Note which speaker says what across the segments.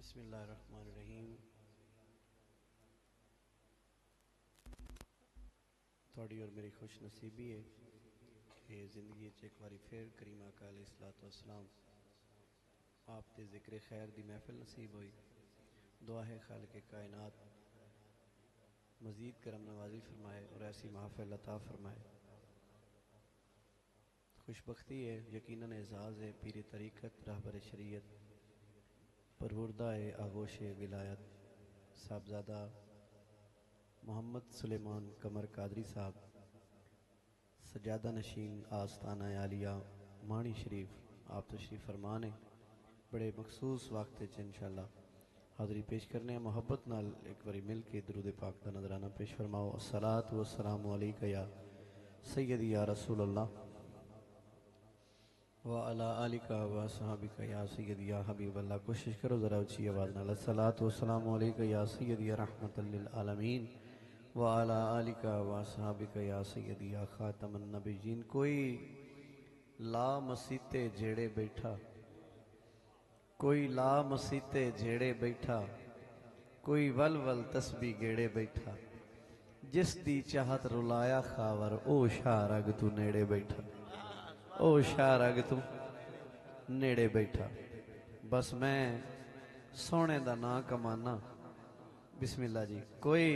Speaker 1: بسم اللہ الرحمن الرحیم. تھوڑی اور میری خوش نصیبی ہے کہ زندگی ایک باری پھر کریم آقا علیہ الصلوۃ والسلام آپ کے ذکر خیر دی محفل نصیب ہوئی. دعا ہے خالق کائنات مزید کرم نوازی فرمائے اور ایسی محفل عطا فرمائے. خوش بختی ہے، یقیناً اعزاز ہے، پیر طریقت رہبر شریعت پروردہ آغوش ولایت صاحبزادہ محمد سلیمان قمر قادری صاحب سجادہ نشین آستانہ عالیہ مانی شریف آپ تشریف فرمانے. بڑے مخصوص وقت انشاءاللہ حاضری پیش کرنے ہیں. محبت نال ایک باری مل کے درود پاک دا نظرانہ پیش فرماؤ. الصلاۃ والسلام علیکہ یا سیدی یا رسول اللہ وعلی آلکہ و صحابکہ یا سیدی یا حبیب اللہ. کوشش کرو ذرا اچھی آواز نال. الصلاۃ والسلام علیکہ یا سیدی یا رحمت للعالمین وعلی آلکہ و صحابکہ یا سیدی یا خاتم النبیین. کوئی لا مسیتے جیڑے بیٹھا، کوئی لا مسیتے جیڑے بیٹھا، کوئی ول ول تسبیح گیڑے بیٹھا، جس دی چاہت رلایا خاور او شاہ رگ تو نیڑے بیٹھا، او شاہ رگ تو نیڑے بیٹھا. بس میں سونے دا نا کمانا. بسم اللہ جی. کوئی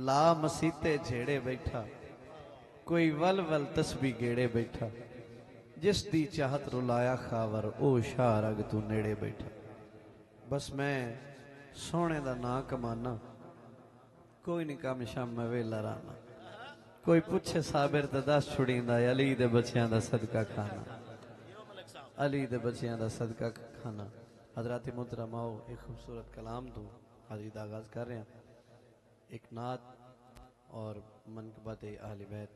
Speaker 1: لا مسیتے جھیڑے بیٹھا، کوئی ول ول تسبیح گیڑے بیٹھا، جس دی چاہت رلایا خاور او شاہ رگ تو نیڑے بیٹھا. بس میں سونے دا نا کمانا، کوئی نہیں کام شام میں ویلا رانا. کوئی پوچھے صابر تے دس چھڑیندا علی دے بچیاں دا صدقہ کھانا، علی دے بچیاں دا صدقہ کھانا. حضرات محترم آؤ ایک خوبصورت کلام تو حاضری دا آغاز کر رہے ہیں. ایک نعت اور منقبت اہل بیت.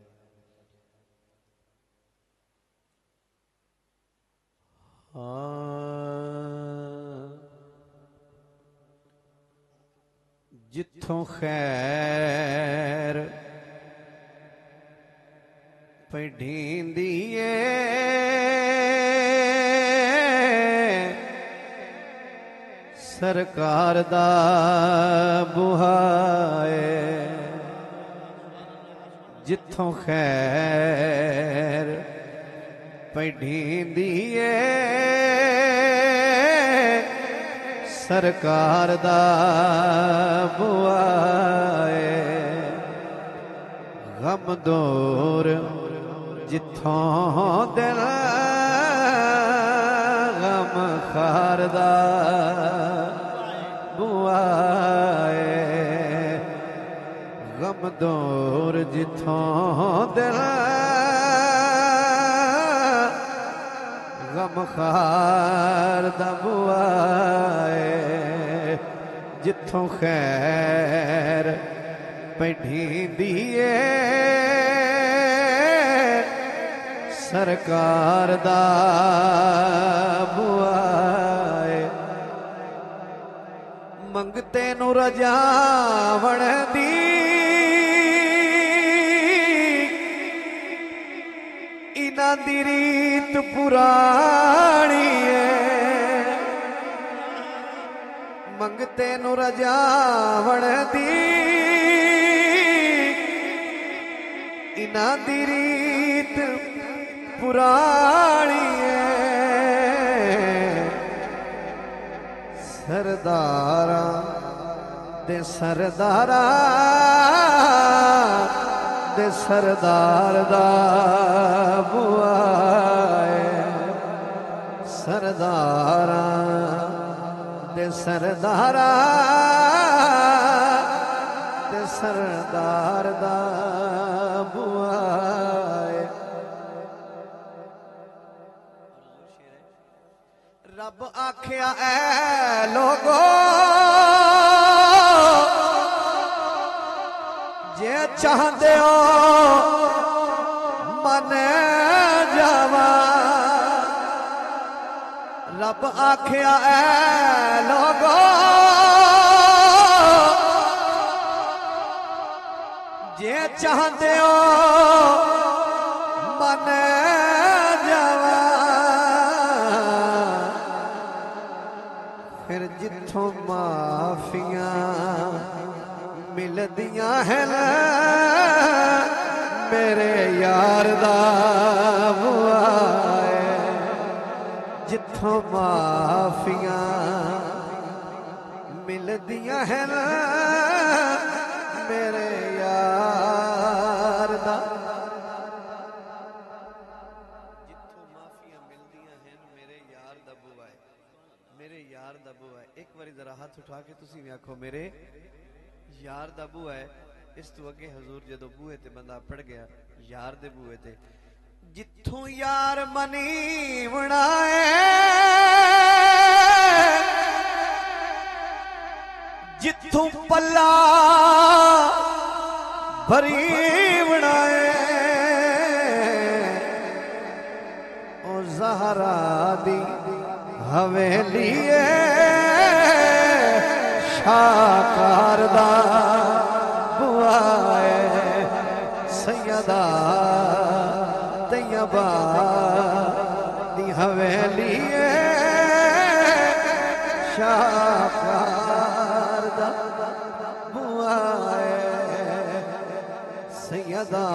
Speaker 1: جتھوں خیر پڑھیندی سرکار دا بہائے، جتھوں خیر پڑھیندی سرکار دا بہائے. غم دور جتھوں دل غم خار دا بہائے. غم دور جتھوں دل غم خار دا بہائے. جتھوں خیر پڑھیندی سرکار دا بہائے. منگتے نو رجا وڑدی انہاں دی ریت پرانی ہے. منگتے نو رجا وڑدی انہاں دی ریت پرانی ہے. سرداراں دے سرداراں دے سردار دا بہائے. سرداراں دے سرداراں دے سردار دا بہائے. رب آکھیا اے لوگو جے چاہندے ہو من جاواں. رب آکھیا اے لوگو جے چاہندے ہو من جاواں. پھر جتھوں معافیاں ملدیاں ہیں میرے یار دا بوائے جتھوں معافیاں ملدیاں ہیں میرے یار دا جتھوں معافیاں ملدیاں ہیں میرے یار دا بوائے میرے یار دا بوائے ایک باری ذرا ہاتھ اٹھا کے تسی بھی آکھو میرے یار دا بوائے اس تو اگے حضور جدو بوئے تے بندہ پڑ گیا یار دے بوئے تے جتھوں یار منی بنائے جتھوں پلا بھری بنائے او زہرا دی حویلی شاکار دا بوائے سیدہ طیبہ دی حویلی شاکار دا بوائے سیدہ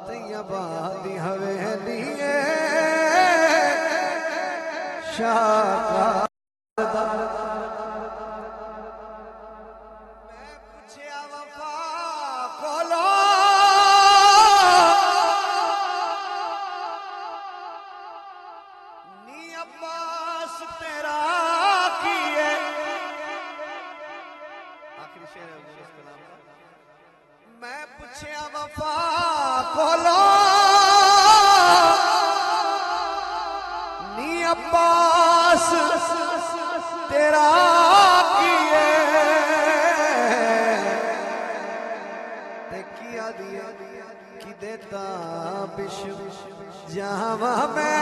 Speaker 1: طیبہ دی حویلی شاکار دا میں پوچھیا وفا کولو نی عباس تیرا کیے آخری شعر ہے حضور اس کلام کا میں پوچھیا وفا کولو نی عباس تیرا کیے تے کیا دیا کی دیتا بشم جہاں میں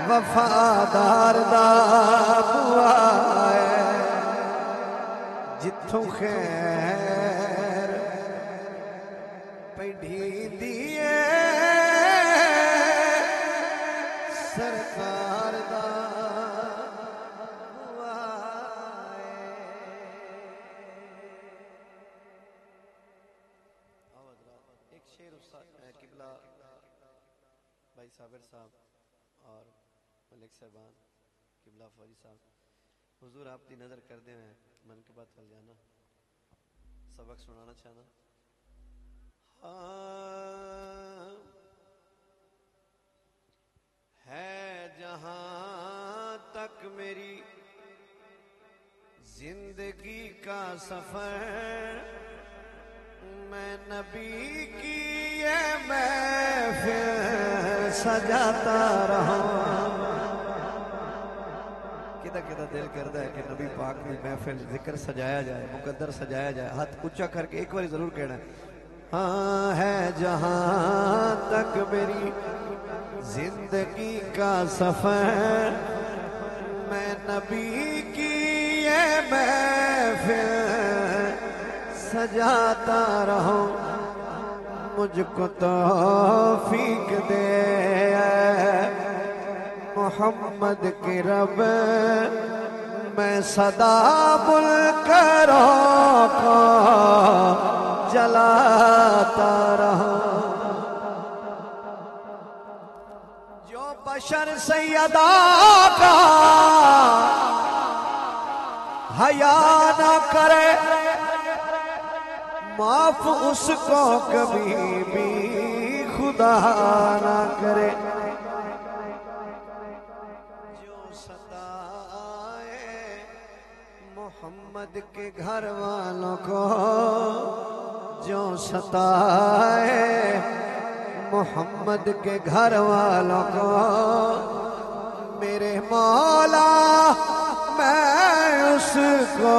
Speaker 1: وفادار دا بوائے جتھوں خیر پیڑھی دیئے سرکار دا بوائے ایک شعر قبلہ بھائی صابر صاحب اور ملک صاحبان قبلہ فوجی صاحب حضور آپ دی نظر کر دے ہیں من کے بات ہل جانا سبق سنانا چاہنا ہے جہاں تک میری زندگی کا سفر میں نبی کی یہ محفل سجاتا رہا کدھا کدھا دل کرتا ہے کہ نبی پاک کی محفل ذکر سجایا جائے مقدر سجایا جائے ہاتھ اونچا کر کے ایک بار ضرور کہنا ہاں ہے جہاں تک میری زندگی کا سفر میں نبی کی یہ محفل سجاتا رہوں مجھ کو توفیق دے محمد کی رب میں صدا منکروں کو جلاتا رہوں جو بشر سیدہ کا حیا نہ کرے معاف اس کو کبھی بھی خدا نہ کرے جو ستائے محمد کے گھر والوں کو جو ستائے محمد کے گھر والوں کو میرے مولا میں اس کو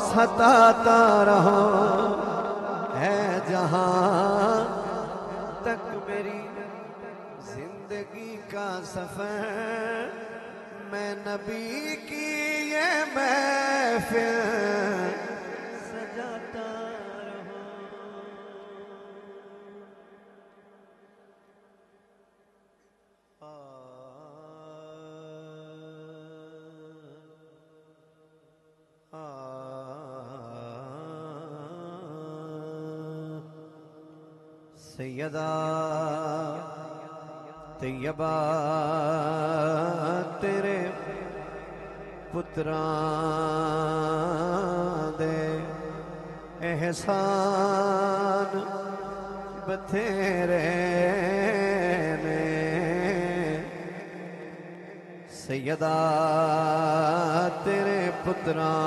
Speaker 1: ستاتا رہوں ہے جہاں تک میری زندگی کا سفر میں نبی کی یہ محفل سجاتا رہوں سیدہ طیبہ تیرے پتراں دے احسان بتھیرے نے سیدہ تیرے پتراں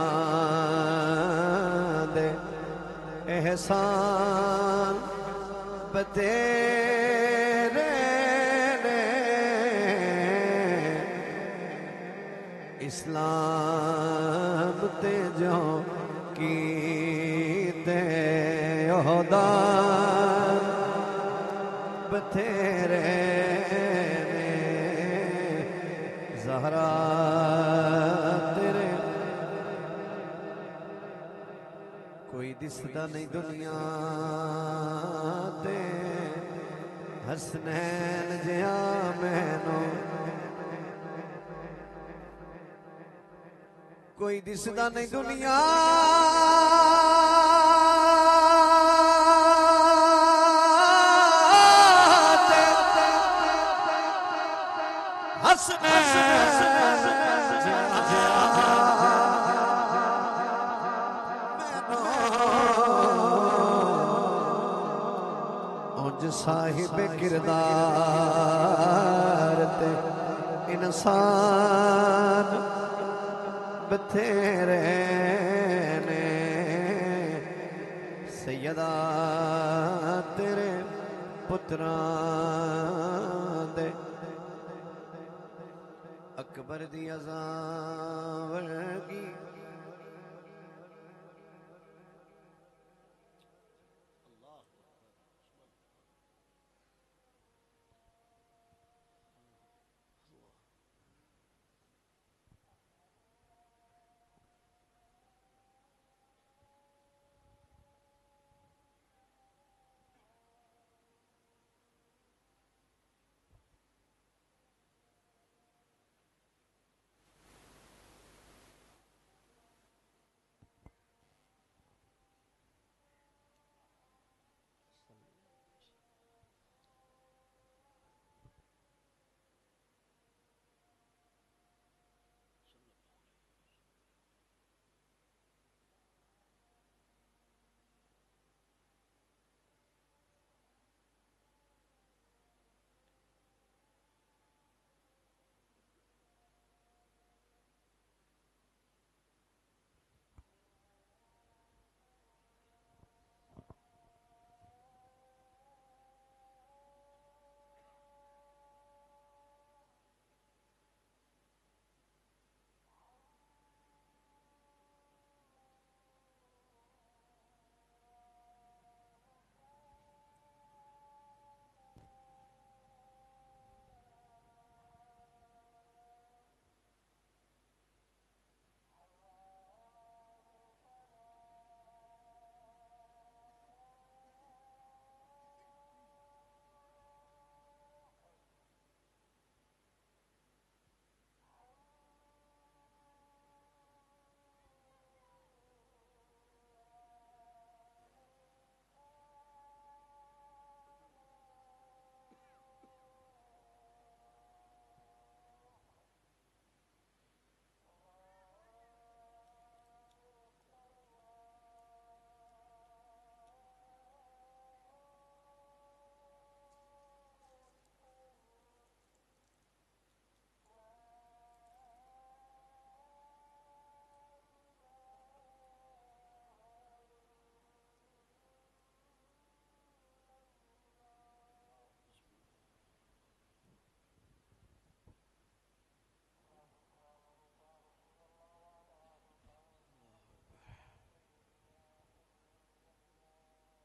Speaker 1: دے احسان بتھیرے نے اسلام تے جو کیتے عہدان بتھیرے نے زہرا تیرے کوئی دسدا نہیں دنیا تے حسنین جیا مینو کوئی دسدا نہیں دنیا تے حسنین صاحب کردار تے انسان بتھیرے نے سیدہ تیرے پتراں دے اکبر دی اذان ورگی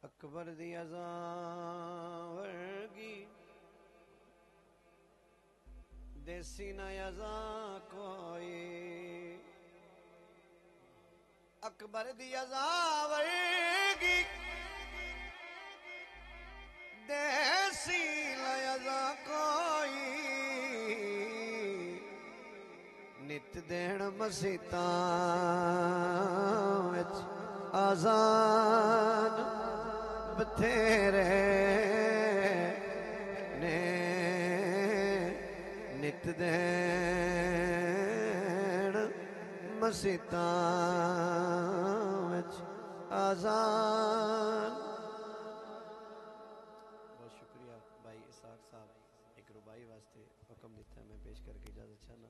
Speaker 1: اکبر دی اذان ورگی دیسی نہ اذان کوئی اکبر دی اذان ورگی دیسی نہ اذان کوئی ਨਿਤ ਦੇਣ ਮਸੀਤਾਂ ਵਿੱਚ ਆਜ਼ਾਨ ਬਥੇਰੇ ਨੇ ਨਿਤ ਦੇਣ ਮਸੀਤਾਂ ਵਿੱਚ ਆਜ਼ਾਨ। ਬਹੁਤ ਸ਼ੁਕਰੀਆ ਭਾਈ ਇਸਾਕ ਸਾਹਿਬ, ਇੱਕ ਰੁਬਾਈ ਵਾਸਤੇ ਹੁਕਮ ਦਿੱਤਾ, ਮੈਂ ਪੇਸ਼ ਕਰਕੇ ਇਜਾਜ਼ਤ ਚਾਹਨਾ।